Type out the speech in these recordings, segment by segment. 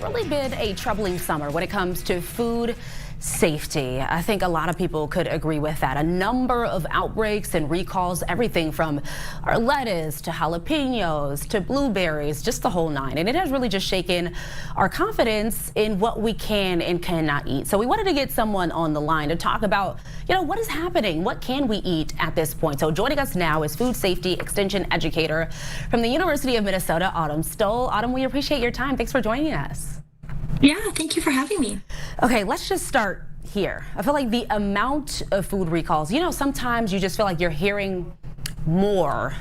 really been a troubling summer when it comes to food safety. I think a lot of people could agree with that. A number of outbreaks and recalls, everything from our lettuce to jalapenos to blueberries, just the whole nine. And it has really just shaken our confidence in what we can and cannot eat. So we wanted to get someone on the line to talk about, what is happening? What can we eat at this point? So joining us now is food safety extension educator from the University of Minnesota, Autumn Stoll. Autumn, we appreciate your time. Thanks for joining us. Yeah, thank you for having me. Okay, let's just start here. I feel like the amount of food recalls, sometimes you just feel like you're hearing more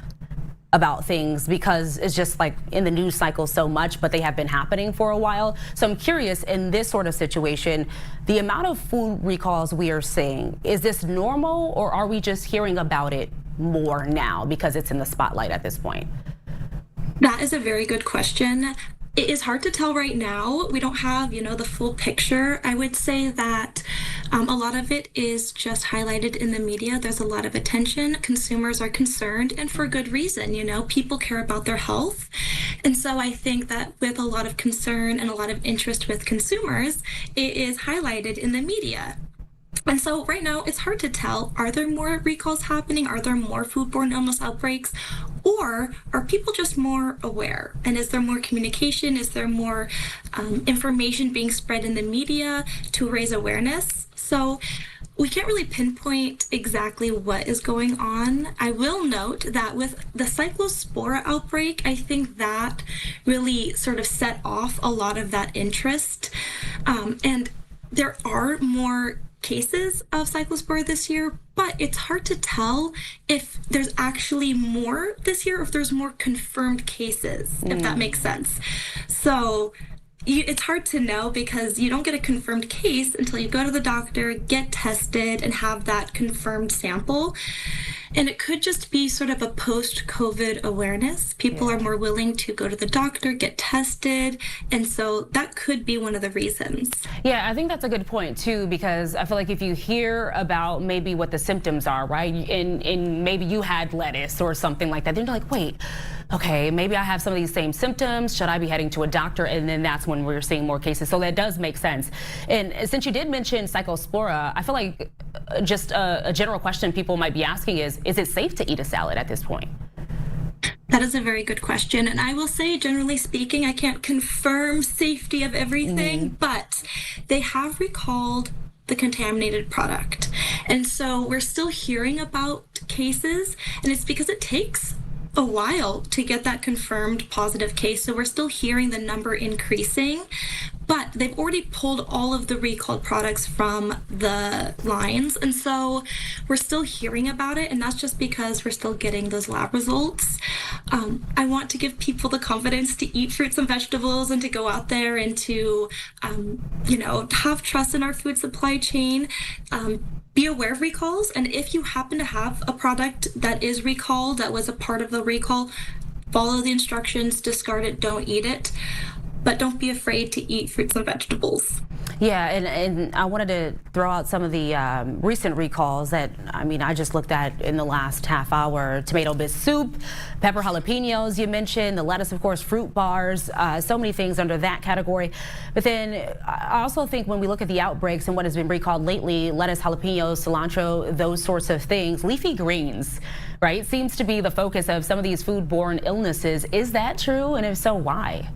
about things because it's just like in the news cycle so much, but they have been happening for a while. So I'm curious, in this sort of situation, the amount of food recalls we are seeing, is this normal or are we just hearing about it more now because it's in the spotlight at this point? That is a very good question. It is hard to tell right now. We don't have, the full picture. I would say that a lot of it is just highlighted in the media. There's a lot of attention. Consumers are concerned, and for good reason. People care about their health. And so I think that with a lot of concern and a lot of interest with consumers, it is highlighted in the media. And so right now, it's hard to tell, are there more recalls happening? Are there more foodborne illness outbreaks? Or are people just more aware? And is there more communication? Is there more information being spread in the media to raise awareness? So we can't really pinpoint exactly what is going on. I will note that with the cyclospora outbreak, I think that really sort of set off a lot of that interest. And there are more cases of cyclospora this year, but it's hard to tell if there's actually more this year or if there's more confirmed cases, if that makes sense. So it's hard to know because you don't get a confirmed case until you go to the doctor, get tested, and have that confirmed sample. And it could just be sort of a post-COVID awareness. People are more willing to go to the doctor, get tested. And so that could be one of the reasons. Yeah, I think that's a good point, too, because I feel like if you hear about maybe what the symptoms are, right, and maybe you had lettuce or something like that, then you're like, wait, okay, maybe I have some of these same symptoms. Should I be heading to a doctor? And then that's when we're seeing more cases. So that does make sense. And since you did mention cyclospora, I feel like just a general question people might be asking is it safe to eat a salad at this point? That is a very good question. And I will say, generally speaking, I can't confirm safety of everything, but they have recalled the contaminated product. And so we're still hearing about cases, and it's because it takes a while to get that confirmed positive case. So we're still hearing the number increasing, but they've already pulled all of the recalled products from the lines. And so we're still hearing about it. And that's just because we're still getting those lab results. I want to give people the confidence to eat fruits and vegetables and to go out there and to, have trust in our food supply chain. Be aware of recalls, and if you happen to have a product that is recalled, that was a part of the recall, follow the instructions, discard it, don't eat it, but don't be afraid to eat fruits and vegetables. Yeah, and I wanted to throw out some of the recent recalls that, I just looked at in the last half hour. Tomato bisque soup, pepper jalapenos you mentioned, the lettuce, of course, fruit bars, so many things under that category. But then I also think when we look at the outbreaks and what has been recalled lately, lettuce, jalapenos, cilantro, those sorts of things, leafy greens, right, seems to be the focus of some of these foodborne illnesses. Is that true? And if so, why?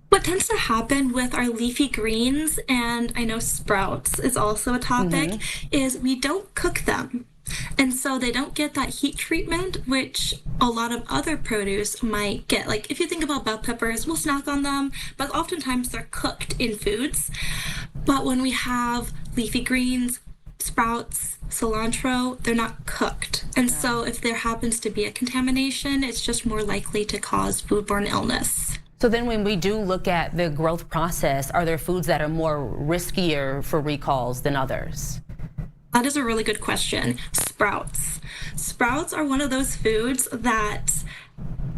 What tends to happen with our leafy greens, and I know sprouts is also a topic, is we don't cook them. And so they don't get that heat treatment, which a lot of other produce might get. Like if you think about bell peppers, we'll snack on them, but oftentimes they're cooked in foods. But when we have leafy greens, sprouts, cilantro, they're not cooked. And so if there happens to be a contamination, it's just more likely to cause foodborne illness. So then when we do look at the growth process, are there foods that are more riskier for recalls than others? That is a really good question. Sprouts. Sprouts are one of those foods that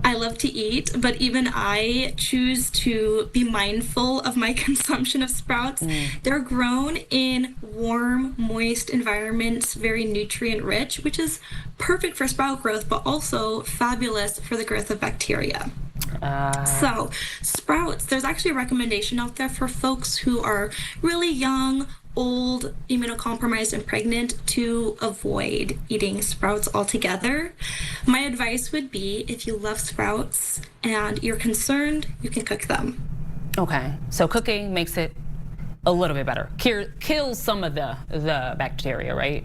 I love to eat, but even I choose to be mindful of my consumption of sprouts. They're grown in warm, moist environments, very nutrient rich, which is perfect for sprout growth, but also fabulous for the growth of bacteria. So, sprouts, there's actually a recommendation out there for folks who are really young, old, immunocompromised, and pregnant to avoid eating sprouts altogether. My advice would be if you love sprouts and you're concerned, you can cook them. Okay, so cooking makes it a little bit better. Kills some of the bacteria, right?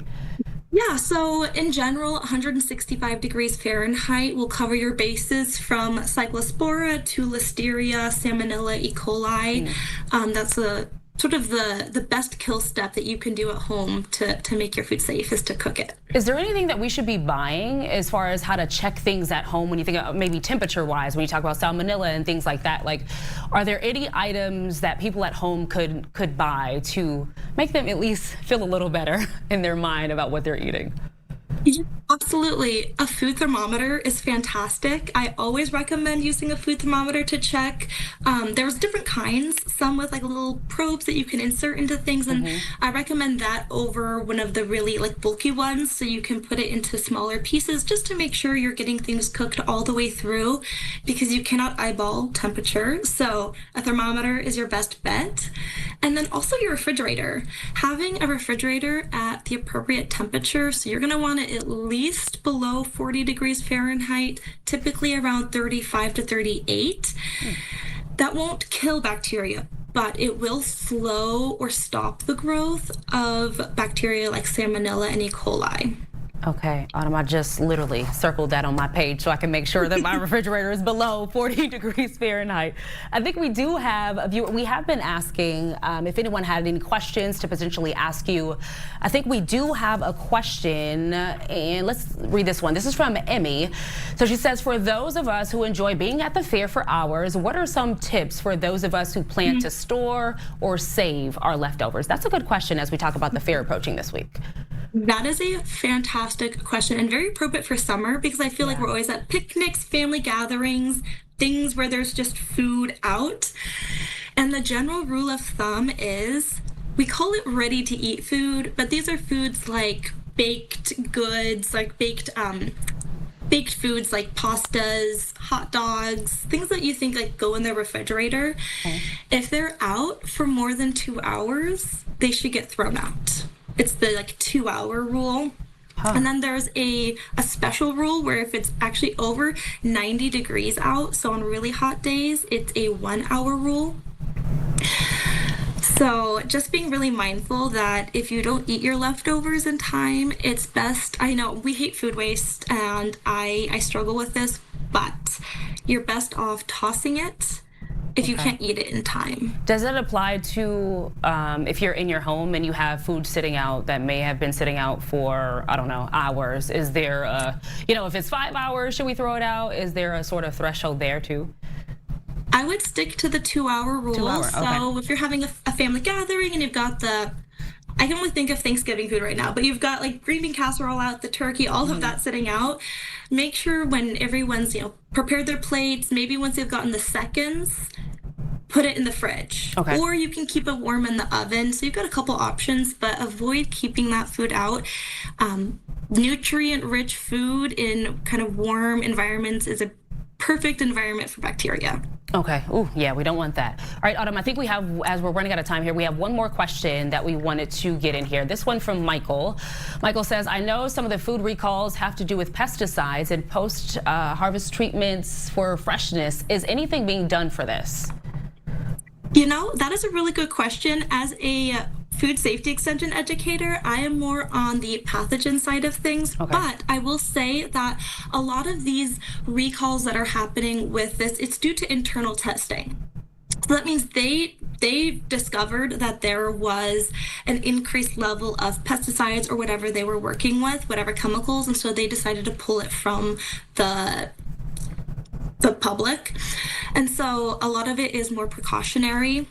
Yeah, so in general, 165 degrees Fahrenheit will cover your bases from cyclospora to listeria, salmonella, E. coli. That's a sort of the best kill step that you can do at home to make your food safe is to cook it. Is there anything that we should be buying as far as how to check things at home when you think of maybe temperature-wise, when you talk about salmonella and things like that? Like, are there any items that people at home could buy to make them at least feel a little better in their mind about what they're eating? Yeah, absolutely. A food thermometer is fantastic. I always recommend using a food thermometer to check. There's different kinds, some with like little probes that you can insert into things, and I recommend that over one of the really like bulky ones so you can put it into smaller pieces just to make sure you're getting things cooked all the way through because you cannot eyeball temperature. So a thermometer is your best bet. And then also your refrigerator. Having a refrigerator at the appropriate temperature, so you're going to want it at least below 40 degrees Fahrenheit, typically around 35 to 38. That won't kill bacteria, but it will slow or stop the growth of bacteria like salmonella and E. coli. Okay, Autumn, I just literally circled that on my page so I can make sure that my refrigerator is below 40 degrees Fahrenheit. I think we do have a viewer. We have been asking if anyone had any questions to potentially ask you. I think we do have a question, and let's read this one. This is from Emmy. So she says, for those of us who enjoy being at the fair for hours, what are some tips for those of us who plan to store or save our leftovers? That's a good question as we talk about the fair approaching this week. That is a fantastic question and very appropriate for summer because I feel like we're always at picnics, family gatherings, things where there's just food out. And the general rule of thumb is we call it ready to eat food, but these are foods like baked goods, like baked foods like pastas, hot dogs, things that you think like go in the refrigerator. If they're out for more than 2 hours, they should get thrown out. It's the like 2-hour rule. And then there's a special rule where if it's actually over 90 degrees out, so on really hot days, it's a 1-hour rule. So just being really mindful that if you don't eat your leftovers in time, it's best. I know we hate food waste and I struggle with this, but you're best off tossing it if you can't eat it in time. Does it apply to if you're in your home and you have food sitting out that may have been sitting out for, I don't know, hours? Is there a, if it's 5 hours, should we throw it out? Is there a sort of threshold there too? I would stick to the 2-hour rule. 2 hour, okay. So if you're having a family gathering and you've got I can only think of Thanksgiving food right now, but you've got like green bean casserole out, the turkey, all of that sitting out. Make sure when everyone's, prepared their plates, maybe once they've gotten the seconds, put it in the fridge. Okay. Or you can keep it warm in the oven. So you've got a couple options, but avoid keeping that food out. Nutrient-rich food in kind of warm environments is a perfect environment for bacteria. Okay. Ooh, yeah, we don't want that. All right, Autumn, I think we have, as we're running out of time here, we have one more question that we wanted to get in here. This one from Michael. Michael says, I know some of the food recalls have to do with pesticides and post-harvest treatments for freshness. Is anything being done for this? That is a really good question. As a food safety extension educator, I am more on the pathogen side of things, but I will say that a lot of these recalls that are happening with this, it's due to internal testing. So that means they discovered that there was an increased level of pesticides or whatever they were working with, whatever chemicals, and so they decided to pull it from the public. And so a lot of it is more precautionary,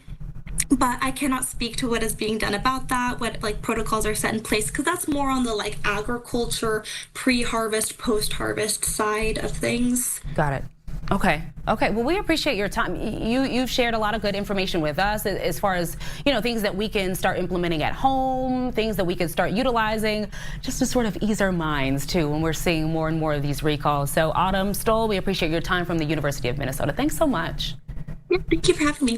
but I cannot speak to what is being done about that, what like protocols are set in place, because that's more on the like agriculture, pre-harvest, post-harvest side of things. Got it. Okay. Okay. Well, we appreciate your time. You've shared a lot of good information with us as far as, things that we can start implementing at home, things that we can start utilizing just to sort of ease our minds too when we're seeing more and more of these recalls. So Autumn Stoll, we appreciate your time from the University of Minnesota. Thanks so much. Yeah, thank you for having me.